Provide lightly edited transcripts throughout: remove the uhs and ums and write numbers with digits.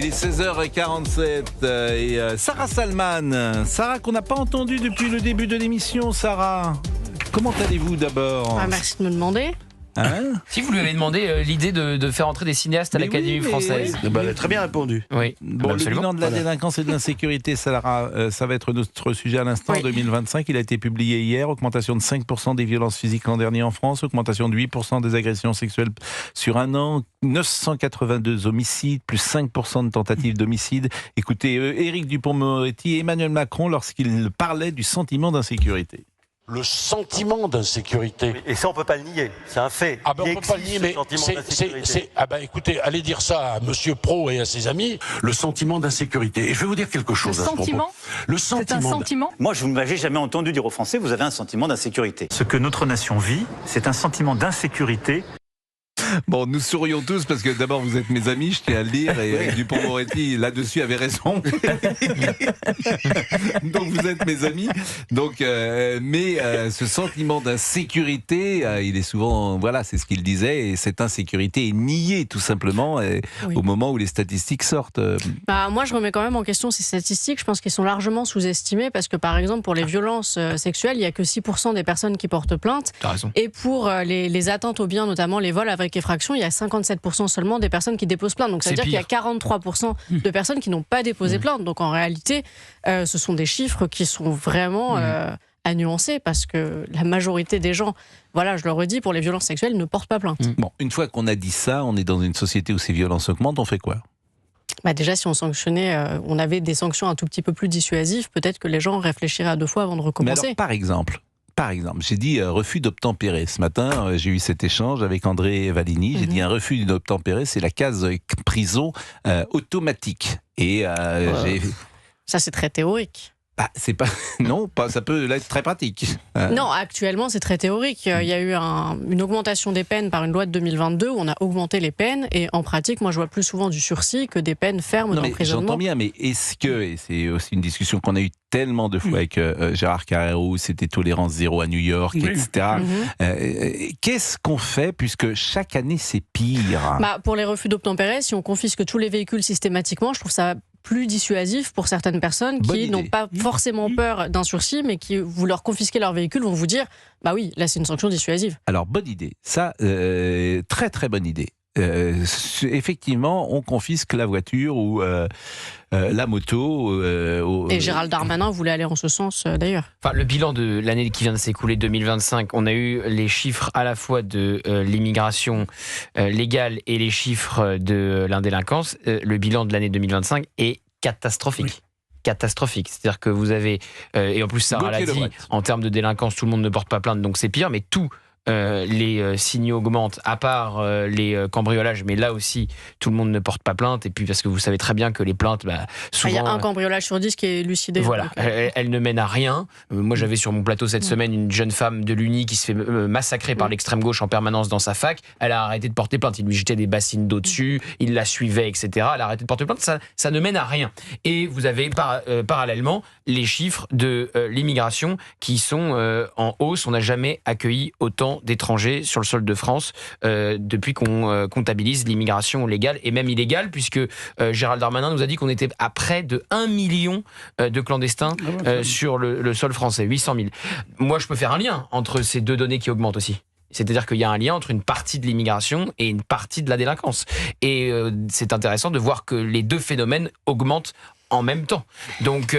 Il est 16h47 et Sarah Salman. Sarah qu'on n'a pas entendue depuis le début de l'émission. Sarah, comment allez-vous d'abord ? Merci de me demander. Si vous lui avez demandé l'idée de faire entrer des cinéastes à l'Académie française. Oui. Elle a très bien répondu. Oui. Bon, le bilan de la délinquance et de l'insécurité, Sarah, ça va être notre sujet à l'instant. Oui. 2025, il a été publié hier. Augmentation de 5% des violences physiques l'an dernier en France. Augmentation de 8% des agressions sexuelles sur un an. 982 homicides, plus 5% de tentatives d'homicide. Écoutez, Éric Dupond-Moretti et Emmanuel Macron lorsqu'ils parlaient du sentiment d'insécurité. Le sentiment d'insécurité. Et ça, on peut pas le nier. C'est un fait. Ah ben on peut pas le nier, mais écoutez, allez dire ça à Monsieur Pro et à ses amis. Le sentiment d'insécurité. Et je vais vous dire quelque chose. Le sentiment. Le C'est un sentiment. sentiment. Moi, je ne m'avais jamais entendu dire aux Français, vous avez un sentiment d'insécurité. Ce que notre nation vit, c'est un sentiment d'insécurité. Bon, nous sourions tous parce que d'abord vous êtes mes amis, je tiens à le dire, et Éric Dupond-Moretti là-dessus avait raison. Donc vous êtes mes amis. Donc, ce sentiment d'insécurité, il est souvent, voilà, c'est ce qu'il disait, et cette insécurité est niée tout simplement Oui. au moment où les statistiques sortent. Moi, je remets quand même en question ces statistiques. Je pense qu'elles sont largement sous-estimées parce que, par exemple, pour les violences sexuelles, il n'y a que 6% des personnes qui portent plainte. T'as raison. Et pour les atteintes aux biens, notamment les vols avec effraction, il y a 57% seulement des personnes qui déposent plainte. Donc ça veut C'est dire qu'il y a 43% de personnes qui n'ont pas déposé plainte. Donc en réalité, ce sont des chiffres qui sont vraiment à nuancer parce que la majorité des gens, voilà, je le redis, pour les violences sexuelles, ne portent pas plainte. Bon, une fois qu'on a dit ça, on est dans une société où ces violences augmentent, on fait quoi ? Déjà, si on sanctionnait, on avait des sanctions un tout petit peu plus dissuasives, peut-être que les gens réfléchiraient à deux fois avant de Mais recommencer. alors, par exemple, j'ai dit refus d'obtempérer. Ce matin, j'ai eu cet échange avec André Valigny. J'ai dit un refus d'obtempérer, c'est la case prison automatique. Et Ça, c'est très théorique. c'est pas, non, pas, ça peut être très pratique. Non, actuellement, c'est très théorique. Il y a eu une augmentation des peines par une loi de 2022 où on a augmenté les peines. Et en pratique, moi, je vois plus souvent du sursis que des peines fermes Non, mais d'emprisonnement. j'entends bien, mais est-ce que, et c'est aussi une discussion qu'on a eue tellement de fois avec Gérard Carrero, c'était tolérance zéro à New York, etc. Qu'est-ce qu'on fait puisque chaque année c'est pire ? Pour les refus d'obtempérer, si on confisque tous les véhicules systématiquement, je trouve ça plus dissuasif pour certaines personnes Bonne qui idée. n'ont pas forcément peur d'un sursis, mais qui, vous leur confisquez leur véhicule, vont vous dire bah oui, là c'est une sanction dissuasive. Alors bonne idée, ça, très très bonne idée. Effectivement, on confisque la voiture ou la moto. Et Gérald Darmanin voulait aller en ce sens d'ailleurs. Enfin, le bilan de l'année qui vient de s'écouler, 2025, on a eu les chiffres à la fois de l'immigration légale et les chiffres de l'indélinquance. Le bilan de l'année 2025 est catastrophique. Catastrophique. C'est-à-dire que vous avez, et en plus Sarah l'a dit, en termes de délinquance, tout le monde ne porte pas plainte, donc c'est pire, mais tout. Les signaux augmentent, à part les cambriolages, mais là aussi, tout le monde ne porte pas plainte. Et puis, parce que vous savez très bien que les plaintes, souvent. Il y a un cambriolage sur 10 qui est élucidé. Voilà, elles ne mènent à rien. Moi, j'avais sur mon plateau cette semaine une jeune femme de l'Uni qui se fait massacrer par l'extrême gauche en permanence dans sa fac. Elle a arrêté de porter plainte. Il lui jetait des bassines d'eau dessus, il la suivait, etc. Elle a arrêté de porter plainte. Ça ne mène à rien. Et vous avez parallèlement les chiffres de l'immigration qui sont en hausse. On n'a jamais accueilli autant d'étrangers sur le sol de France depuis qu'on comptabilise l'immigration légale et même illégale, puisque Gérald Darmanin nous a dit qu'on était à près de 1 million de clandestins sur le sol français, 800 000. Moi, je peux faire un lien entre ces deux données qui augmentent aussi. C'est-à-dire qu'il y a un lien entre une partie de l'immigration et une partie de la délinquance. Et c'est intéressant de voir que les deux phénomènes augmentent en même temps. Donc,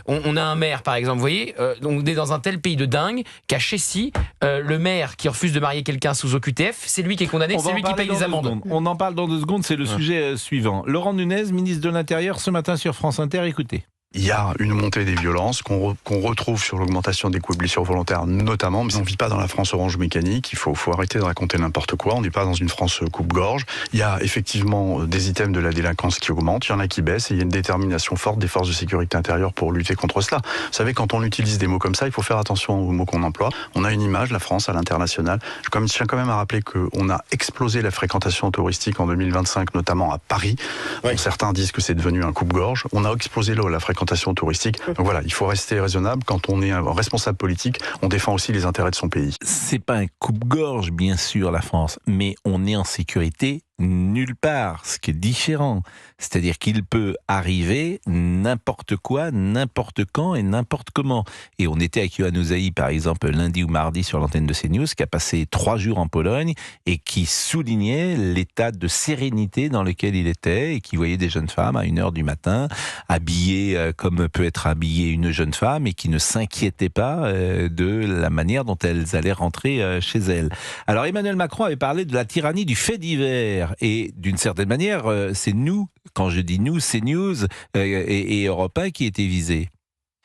on a un maire, par exemple, vous voyez, on est dans un tel pays de dingue qu'à Chessy, le maire qui refuse de marier quelqu'un sous OQTF, c'est lui qui est condamné, c'est lui qui paye les amendes. On en parle dans 2 secondes, c'est le sujet suivant. Laurent Nunez, ministre de l'Intérieur, ce matin sur France Inter, écoutez. Il y a une montée des violences qu'on retrouve sur l'augmentation des coups et blessures volontaires notamment, mais on ne vit pas dans la France orange mécanique, il faut arrêter de raconter n'importe quoi, on n'est pas dans une France coupe-gorge. Il y a effectivement des items de la délinquance qui augmentent, il y en a qui baissent, et il y a une détermination forte des forces de sécurité intérieure pour lutter contre cela. Vous savez, quand on utilise des mots comme ça, il faut faire attention aux mots qu'on emploie. On a une image, la France, à l'international. Je tiens quand même à rappeler qu'on a explosé la fréquentation touristique en 2025, notamment à Paris. Bon, certains disent que c'est devenu un coupe-gorge. On a explosé la fréquentation touristique. Donc voilà, il faut rester raisonnable. Quand on est un responsable politique, on défend aussi les intérêts de son pays. C'est pas un coupe-gorge, bien sûr, la France, mais on est en sécurité nulle part, ce qui est différent. C'est-à-dire qu'il peut arriver n'importe quoi, n'importe quand et n'importe comment. Et on était avec Yohann Usaï, par exemple, lundi ou mardi sur l'antenne de CNews, qui a passé 3 jours en Pologne et qui soulignait l'état de sérénité dans lequel il était et qui voyait des jeunes femmes à 1h du matin, habillées comme peut être habillée une jeune femme et qui ne s'inquiétaient pas de la manière dont elles allaient rentrer chez elles. Alors Emmanuel Macron avait parlé de la tyrannie du fait divers et d'une certaine manière, c'est nous, quand je dis nous, c'est News et Europe 1 qui étaient visés.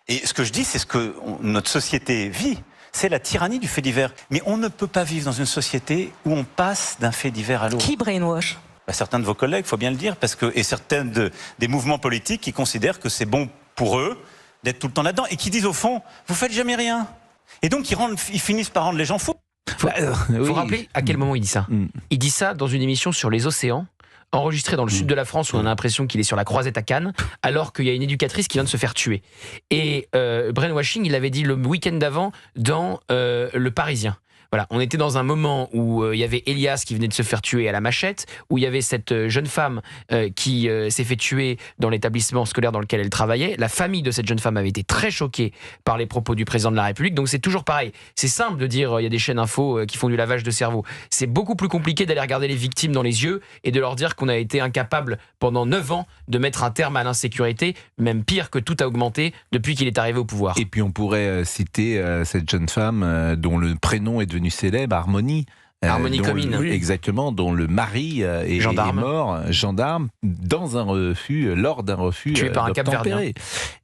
Et ce que je dis, c'est ce que notre société vit. C'est la tyrannie du fait divers. Mais on ne peut pas vivre dans une société où on passe d'un fait divers à l'autre. Qui brainwash ? Certains de vos collègues, il faut bien le dire, et certains des mouvements politiques qui considèrent que c'est bon pour eux d'être tout le temps là-dedans et qui disent au fond, vous faites jamais rien. Et donc ils finissent par rendre les gens fous. Faut rappeler à quel moment il dit ça. Il dit ça dans une émission sur les océans, enregistrée dans le sud de la France, où on a l'impression qu'il est sur la croisette à Cannes, alors qu'il y a une éducatrice qui vient de se faire tuer. Et brainwashing, il l'avait dit le week-end d'avant dans Le Parisien. Voilà, on était dans un moment où il y avait Elias qui venait de se faire tuer à la machette, où il y avait cette jeune femme qui s'est fait tuer dans l'établissement scolaire dans lequel elle travaillait. La famille de cette jeune femme avait été très choquée par les propos du président de la République. Donc c'est toujours pareil. C'est simple de dire il y a des chaînes info qui font du lavage de cerveau. C'est beaucoup plus compliqué d'aller regarder les victimes dans les yeux et de leur dire qu'on a été incapable pendant 9 ans de mettre un terme à l'insécurité, même pire que tout a augmenté depuis qu'il est arrivé au pouvoir. Et puis on pourrait citer cette jeune femme dont le prénom est devenu célèbre, Harmonie. Harmonie Comines. Exactement, dont le mari est mort, gendarme, dans un refus, lors d'un refus tué par un d'obtempérer.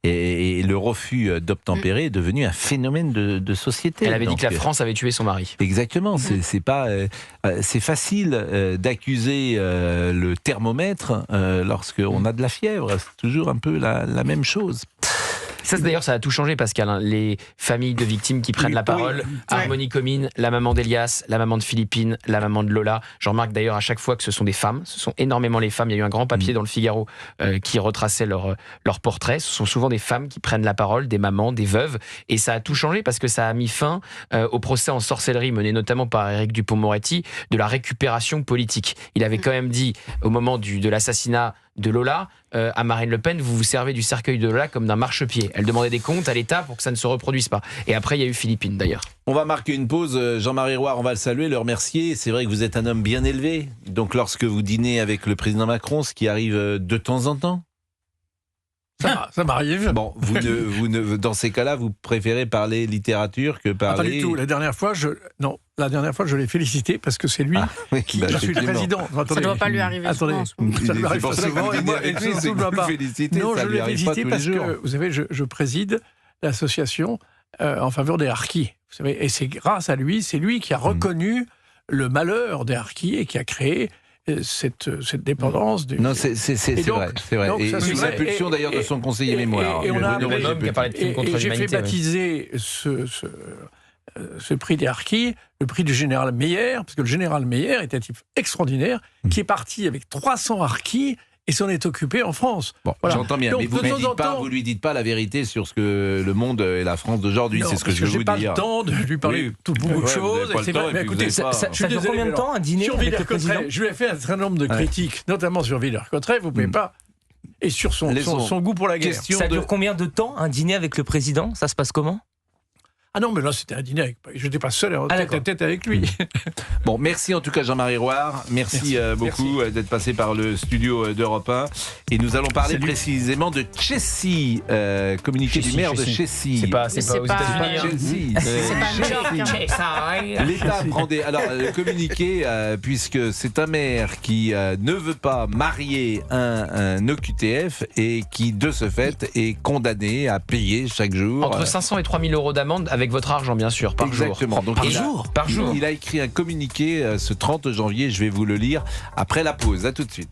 Et le refus d'obtempérer est devenu un phénomène de société. Elle avait dit que la France avait tué son mari. Exactement, c'est pas, c'est facile d'accuser le thermomètre lorsqu'on a de la fièvre. C'est toujours un peu la même chose. Ça, d'ailleurs, ça a tout changé, Pascal. Hein. Les familles de victimes qui prennent la parole. Oui. Harmonie Comines, la maman d'Elias, la maman de Philippine, la maman de Lola. Je remarque d'ailleurs à chaque fois que ce sont des femmes. Ce sont énormément les femmes. Il y a eu un grand papier dans le Figaro qui retraçait leur portrait. Ce sont souvent des femmes qui prennent la parole, des mamans, des veuves. Et ça a tout changé parce que ça a mis fin au procès en sorcellerie mené notamment par Éric Dupond-Moretti de la récupération politique. Il avait quand même dit au moment de l'assassinat de Lola, à Marine Le Pen, vous vous servez du cercueil de Lola comme d'un marchepied. Elle demandait des comptes à l'État pour que ça ne se reproduise pas. Et après, il y a eu Philippine, d'ailleurs. On va marquer une pause. Jean-Marie Roire, on va le saluer, le remercier. C'est vrai que vous êtes un homme bien élevé. Donc, lorsque vous dînez avec le président Macron, ce qui arrive de temps en temps. Ça m'arrive. Bon, dans ces cas-là, vous préférez parler littérature que parler... pas du tout. La dernière fois, je l'ai félicité parce que c'est lui qui... je suis le président. Attendez. Ça ne doit pas lui arriver souvent. Ça lui arrive pas souvent. Et moi, je ne dois pas. Non, je l'ai félicité parce que, vous savez, je préside l'association en faveur des harkis. Vous savez, et c'est grâce à lui, c'est lui qui a reconnu le malheur des harkis et qui a créé cette dépendance. Non, c'est vrai. Et sous l'impulsion d'ailleurs de son conseiller mémoire. Et j'ai fait baptiser ce prix des harkis, le prix du général Meyer, parce que le général Meyer était un type extraordinaire, qui est parti avec 300 harkis et s'en est occupé en France. Bon, voilà. J'entends bien, donc, mais vous lui dites pas la vérité sur ce que le monde et la France d'aujourd'hui, c'est ce que je veux vous dire. J'ai pas le temps de lui parler beaucoup de choses. Mais écoutez, ça dure combien de temps un dîner avec le président ? Je lui ai fait un certain nombre de critiques, notamment sur Villers-Cotterêts, vous pouvez pas... Et sur son goût pour la guerre. Ça dure combien de temps un dîner avec le président ? Ça se passe comment ? Ah non, mais là, c'était un dîner. Je n'étais pas seul tête à tête avec lui. Bon, merci en tout cas Jean-Marie Roire. Merci beaucoup d'être passé par le studio d'Europe 1. Et nous allons parler précisément de Chessy, communiqué du maire de Chessy. C'est pas aux États-Unis. C'est pas l'État prend des... Alors, le communiqué, puisque c'est un maire qui ne veut pas marier un OQTF et qui, de ce fait, est condamné à payer chaque jour... Entre 500 et 3000 euros d'amende avec votre argent, bien sûr, par jour. Exactement. Donc, par jour. Il a écrit un communiqué ce 30 janvier, je vais vous le lire après la pause. À tout de suite.